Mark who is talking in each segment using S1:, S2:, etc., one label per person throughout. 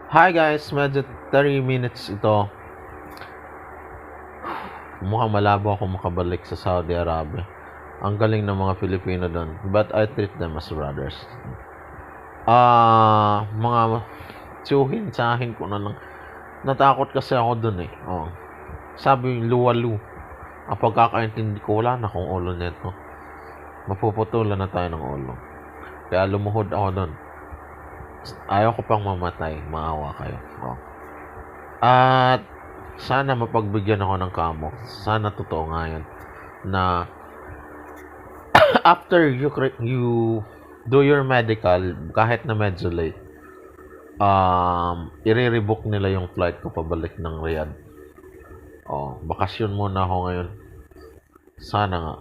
S1: Hi guys, medyo 30 minutes ito. Mukhang malabo ako makabalik sa Saudi Arabia. Ang galing ng mga Pilipino doon. But I treat them as brothers. Mga tsuhin sa akin ko na lang. Natakot kasi ako doon eh. Sabi luwalu. Ang pagkakaintindi ko, wala na akong ulo neto. Mapuputulan na tayo ng ulo. Kaya lumuhod ako doon. Ayaw ko pang mamatay. Maawa kayo. At sana mapagbigyan ako ng kamo. Sana totoo nga yan. Na after you do your medical, kahit na medyo late, i-rebook nila yung flight ko pabalik ng Riyadh. Bakasyon muna ako ngayon. Sana nga.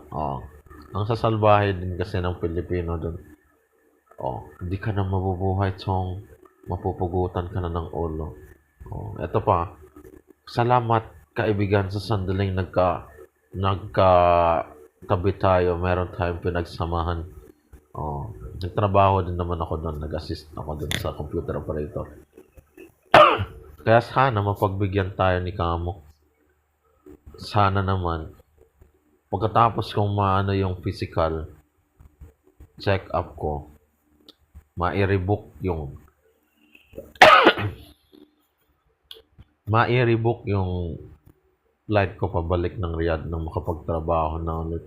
S1: Ang sasalbahe din kasi ng Pilipino doon. Hindi ka na mabubuhay, Chong. Mapupugutan ka na ng ulo. Eto pa. Salamat, kaibigan, sa sandaling nagkatabi tayo. Meron tayong pinagsamahan. Nagtrabaho din naman ako doon. Nag-assist ako doon sa computer operator. Kaya sana mapagbigyan tayo ni Kamo. Sana naman, pagkatapos kong maano yung physical check-up ko, ma-rebook yung flight ko pabalik ng Riyadh nang makapagtrabaho na ulit.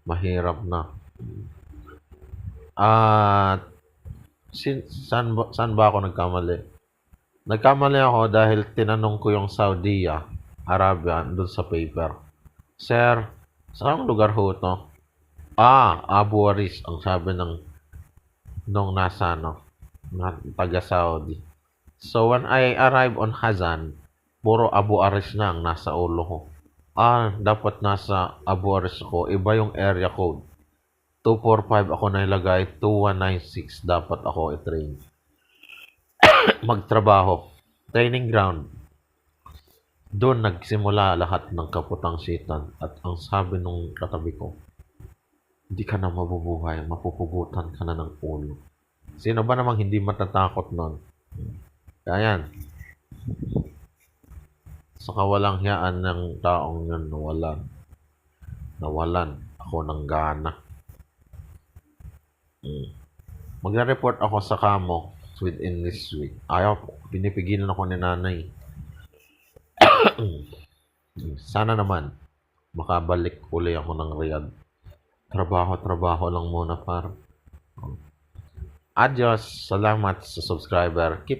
S1: Mahirap na. At saan ba ako nagkamali? Nagkamali ako dahil tinanong ko yung Saudi Arabia doon sa paper. Sir, saan lugar ho to? Abu Aris ang sabi nung nasa taga Saudi. So when I arrive on Hazan, puro Abu Aris na ang nasa ulo ko. Dapat nasa Abu Aris ko. Iba yung area code. 245 ako nailagay, 2196 dapat ako i-train. Magtrabaho. Training ground. Doon nagsimula lahat ng kaputang-sitan. At ang sabi nung katabi ko, hindi ka na mabubuhay, mapupugutan ka na ng ulo. Sino ba namang hindi matatakot nun? Kaya yan. Sa kawalang hiyaan ng taong yun, nawalan ako ng gana. Magre-report ako sa Kamo within this week. Pinipigilan ako ni nanay. Sana naman makabalik uli ako ng Riyadh. Trabaho lang muna, par. Adios. Salamat sa subscriber. Keep